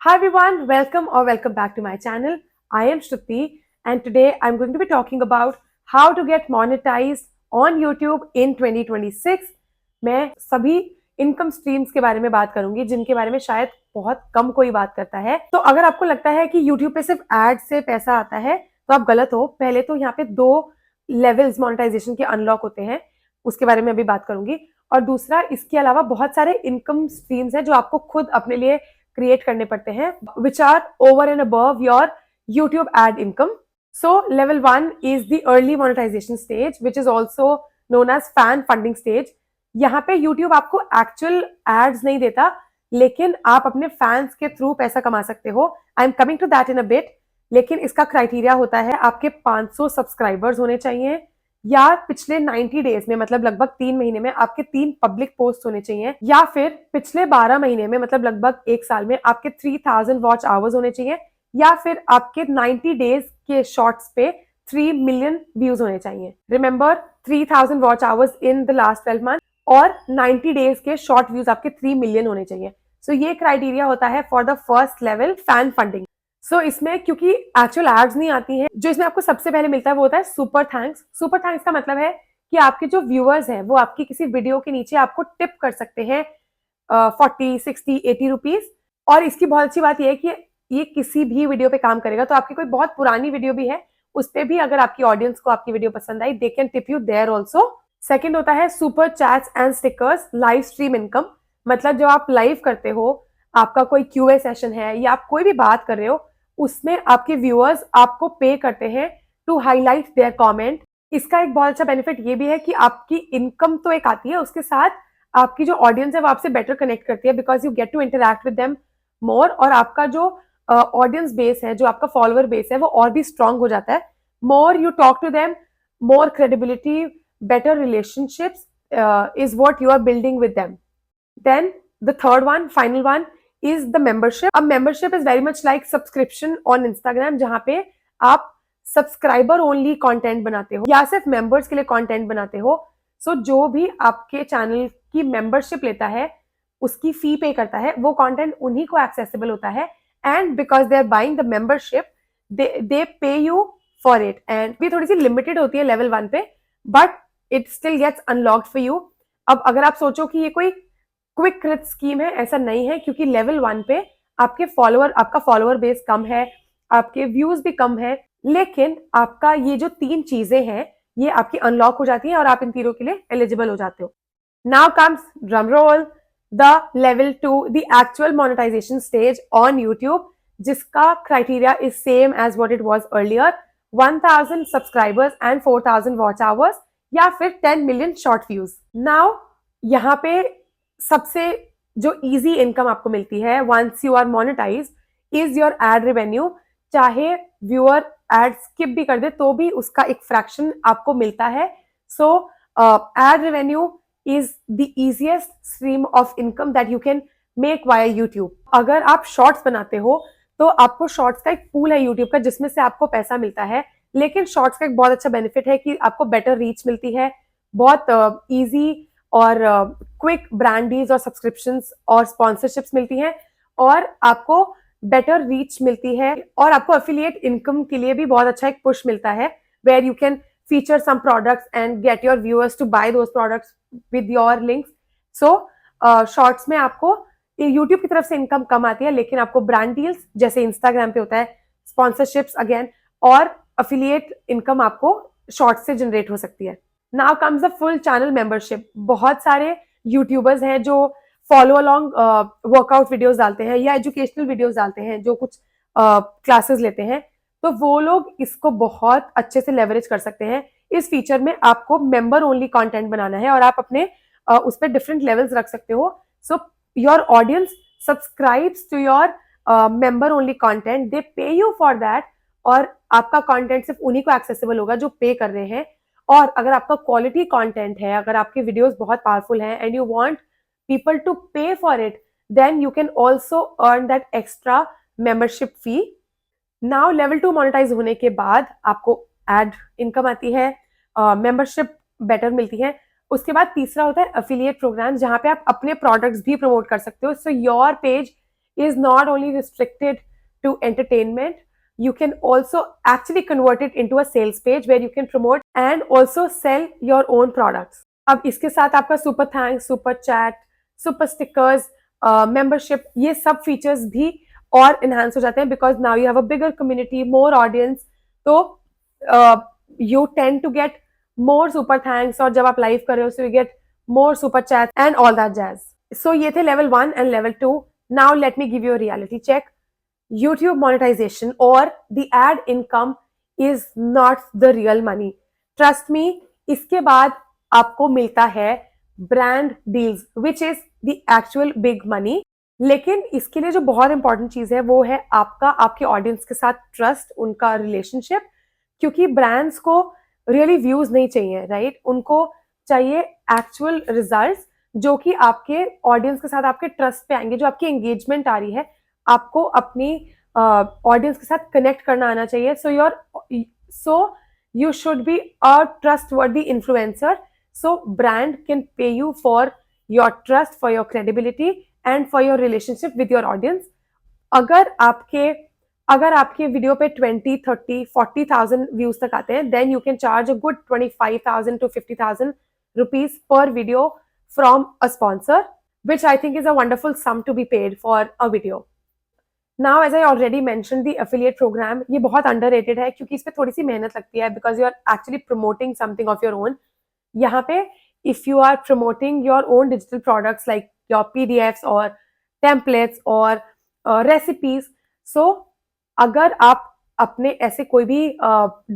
Hi everyone, welcome back to my channel. I am Shruti and today I'm going to be talking about how to get monetized on YouTube in 2026. मैं सभी income streams के बारे में बात करूंगी जिनके बारे में शायद बहुत कम कोई बात करता है। तो अगर आपको लगता है कि YouTube पे सिर्फ एड से पैसा आता है तो आप गलत हो। पहले तो यहाँ पे दो लेवल्स मोनेटाइजेशन के अनलॉक होते हैं, उसके बारे में अभी बात करूंगी। और दूसरा, इसके अलावा बहुत सारे इनकम स्ट्रीम्स हैं जो आपको खुद अपने लिए क्रिएट करने पड़ते हैं, which are over and above your YouTube ad income. So level 1 is the early monetization stage, which is also known as fan funding stage. यहाँ पे YouTube आपको एक्चुअल एड्स नहीं देता, लेकिन आप अपने फैंस के थ्रू पैसा कमा सकते हो. I am coming to that in a bit. लेकिन इसका क्राइटेरिया होता है आपके 500 सब्सक्राइबर्स होने चाहिए या पिछले 90 डेज में, मतलब लगभग 3 महीने में आपके 3 पब्लिक पोस्ट होने चाहिए, या फिर पिछले 12 महीने में, मतलब लगभग 1 साल में आपके 3000 वॉच आवर्स होने चाहिए, या फिर आपके 90 डेज के शॉर्ट्स पे 3 मिलियन व्यूज होने चाहिए. Remember, 3000 watch hours in the last 12 month और 90 डेज के शॉर्ट व्यूज आपके 3 मिलियन होने चाहिए. सो ये क्राइटेरिया होता है for the first level fan funding. So इसमें क्योंकि एक्चुअल एड्स नहीं आती हैं, जो इसमें आपको सबसे पहले मिलता है वो होता है सुपर थैंक्स. सुपर थैंक्स का मतलब है कि आपके जो व्यूअर्स हैं वो आपकी किसी वीडियो के नीचे आपको टिप कर सकते हैं 40, 60, 80 रुपीज. और इसकी बहुत अच्छी बात यह है कि ये किसी भी वीडियो पे काम करेगा. तो आपकी कोई बहुत पुरानी वीडियो भी है, उस पर भी अगर आपकी ऑडियंस को आपकी वीडियो पसंद आई, they can tip you there also. Second होता है super chats and stickers live stream income. मतलब जब आप लाइव करते हो, आपका कोई क्यूए सेशन है या आप कोई भी बात कर रहे हो, उसमें आपके व्यूअर्स आपको पे करते हैं टू हाईलाइट देयर कमेंट. इसका एक बहुत अच्छा बेनिफिट ये भी है कि आपकी इनकम तो एक आती है, उसके साथ आपकी जो ऑडियंस है वो आपसे बेटर कनेक्ट करती है, because you get to interact with them more. और आपका जो ऑडियंस बेस है, जो आपका फॉलोअर बेस है, वो और भी स्ट्रांग हो जाता है. More you talk to them, more credibility, better relationships is what you are building with them. Then the third one, final one, is the membership. अब membership is very much like subscription on Instagram, जहाँ पे आप subscriber only content बनाते हो या सिर्फ members के लिए कंटेंट बनाते हो. सो जो भी आपके चैनल की मेंबरशिप लेता है, उसकी फी पे करता है, वो कंटेंट उन्हीं को एक्सेसिबल होता है. And because they are buying the membership, they pay you for it. And भी थोड़ी सी लिमिटेड होती है लेवल 1 पे, but it still gets unlocked for you. अब अगर आप सोचो कि ये कोई क्विक रिच स्कीम है, ऐसा नहीं है, क्योंकि लेवल 1 पे आपका फॉलोअर बेस कम है, आपके व्यूज भी कम है, लेकिन आपका ये जो 3 चीजें हैं ये आपकी अनलॉक हो जाती हैं और आप इन तीनों के लिए एलिजिबल हो जाते हो. Now comes drum roll, the level 2, the actual monetization stage on YouTube, जिसका criteria is same as what it was earlier. 1000 subscribers and 4000 watch hours, या फिर 10 मिलियन शॉर्ट व्यूज. नाउ यहाँ पे सबसे जो इजी इनकम आपको मिलती है once you are monetize is your ad revenue. चाहे व्यूअर एड स्किप भी कर दे तो भी उसका एक फ्रैक्शन आपको मिलता है. So ad revenue is the easiest stream of income that you can make via YouTube. अगर आप शॉर्ट्स बनाते हो तो आपको शॉर्ट्स का एक पूल है यूट्यूब का जिसमें से आपको पैसा मिलता है. लेकिन शॉर्ट्स का एक बहुत अच्छा बेनिफिट है कि आपको बेटर रीच मिलती है, बहुत ईजी और क्विक ब्रांड डील्स और सब्सक्रिप्शंस और स्पॉन्सरशिप्स मिलती हैं, और आपको बेटर रीच मिलती है, और आपको एफिलिएट इनकम के लिए भी बहुत अच्छा एक पुश मिलता है, where you can feature some products and get your viewers to buy those products with your links. So shorts में आपको यूट्यूब की तरफ से इनकम कम आती है, लेकिन आपको ब्रांड डील्स जैसे इंस्टाग्राम पे होता है, स्पॉन्सरशिप्स अगेन, और एफिलिएट इनकम आपको शॉर्ट्स से जनरेट हो सकती है. Now comes the full channel membership. बहुत सारे यूट्यूबर्स हैं जो फॉलो अलोंग वर्कआउट वीडियोस डालते हैं या एजुकेशनल वीडियोस डालते हैं, जो कुछ क्लासेस लेते हैं, तो वो लोग इसको बहुत अच्छे से लेवरेज कर सकते हैं. इस फीचर में आपको मेंबर ओनली कंटेंट बनाना है और आप अपने उस पर डिफरेंट लेवल्स रख सकते हो. So your audience subscribes to your member only content, they pay you for that, और आपका कंटेंट सिर्फ उन्हीं को एक्सेसिबल होगा जो पे कर रहे हैं. और अगर आपका क्वालिटी कंटेंट है, अगर आपके वीडियोस बहुत पावरफुल हैं and you want people to pay for it, then you can also earn that extra membership fee. Now level 2 monetize होने के बाद आपको एड इनकम आती है, मेंबरशिप बेटर मिलती है. उसके बाद तीसरा होता है एफिलिएट प्रोग्राम, जहां पे आप अपने प्रोडक्ट्स भी प्रमोट कर सकते हो. So your page is not only restricted to entertainment. You can also actually convert it into a sales page where you can promote and also sell your own products. अब इसके साथ आपका super thanks, super chat, super stickers, membership, ये सब features भी और enhance हो जाते हैं because now you have a bigger community, more audience. तो you tend to get more super thanks, और जब आप लाइव कर रहे हो so you get more super chat and all that jazz. So ये थे level 1 and level 2. Now let me give you a reality check. YouTube monetization or the ad income is not the real money. Trust me, इसके बाद आपको मिलता है brand deals which is the actual big money. लेकिन इसके लिए जो बहुत इंपॉर्टेंट चीज है वो है आपका आपके ऑडियंस के साथ ट्रस्ट, उनका रिलेशनशिप. क्योंकि ब्रांड्स को रियली व्यूज नहीं चाहिए, राइट? उनको चाहिए एक्चुअल रिजल्ट्स जो कि आपके ऑडियंस के साथ आपके ट्रस्ट पे आएंगे. जो आपकी एंगेजमेंट आ रही है, आपको अपनी ऑडियंस के साथ कनेक्ट करना आना चाहिए. सो you should be a trustworthy influencer, so brand can pay you for your trust, for your credibility and for your relationship with your audience. अगर आपके वीडियो पे 20, 30, 40,000 व्यूज तक आते हैं, then you can charge a good 25,000 to 50,000 rupees per video from a sponsor, which I think is a wonderful sum to be paid for a video. Now, as I already mentioned, the affiliate program, ये बहुत underrated है क्योंकि इस पे थोड़ी सी मेहनत लगती है because you are actually promoting something of your own. यहाँ पे if you are promoting your own digital products like your PDFs or templates or recipes, so अगर आप अपने ऐसे कोई भी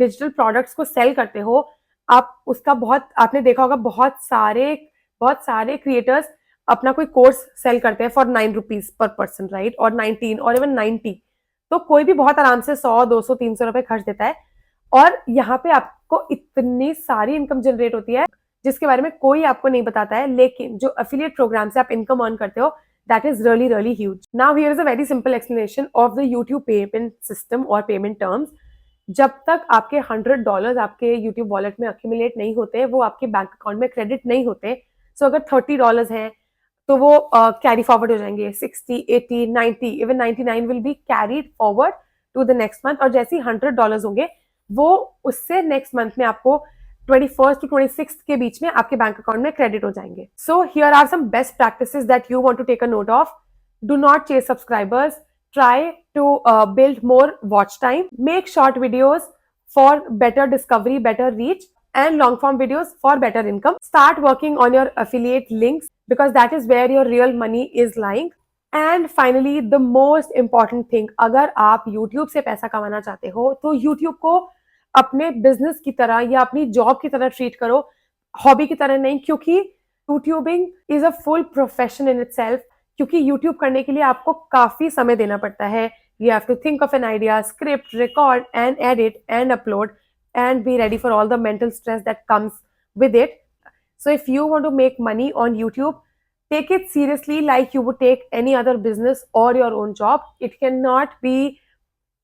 digital products को sell करते हो, आप उसका आपने देखा होगा बहुत सारे creators अपना कोई कोर्स सेल करते हैं for 9 rupees per person, right? और 19 और इवन 90. तो कोई भी बहुत आराम से 100, 200, 300 रुपए खर्च देता है. और यहाँ पे आपको इतनी सारी इनकम जनरेट होती है जिसके बारे में कोई आपको नहीं बताता है. लेकिन जो एफिलिएट प्रोग्राम से आप इनकम अर्न करते हो, that is really really huge. Now here is a very simple explanation of the YouTube payment system और पेमेंट टर्म्स. जब तक आपके $100 आपके यूट्यूब वॉलेट में अक्यूमुलेट नहीं होते, वो आपके बैंक अकाउंट में क्रेडिट नहीं होते. सो अगर $30 है तो वो कैरी फॉरवर्ड हो जाएंगे. 60, 80, 90, even 99 will be carried forward to the next month. और जैसे ही $100 होंगे, वो उससे नेक्स्ट मंथ में आपको 21st to 26th के बीच में आपके बैंक अकाउंट में क्रेडिट हो जाएंगे. So here are some best practices that you want to take a note of. Do not chase subscribers. Try to build more watch time. Make short videos for better discovery, better reach, and long form videos for better income. Start working on your affiliate links because that is where your real money is lying. And finally, the most important thing, अगर आप YouTube से पैसा कमाना चाहते हो तो YouTube को अपने बिजनेस की तरह या अपनी जॉब की तरह ट्रीट करो, हॉबी की तरह नहीं. क्योंकि YouTubing is a full profession in itself. क्योंकि यूट्यूब करने के लिए आपको काफी समय देना पड़ता है. You have to think of an idea, script, record and edit and upload and be ready for all the mental stress that comes with it. So if you want to make money on YouTube, take it seriously like you would take any other business or your own job. It cannot be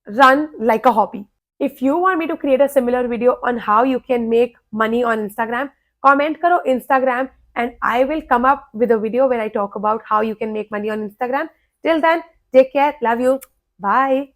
run like a hobby. If you want me to create a similar video on how you can make money on Instagram, comment karo Instagram and I will come up with a video where I talk about how you can make money on Instagram. Till then, take care. Love you. Bye.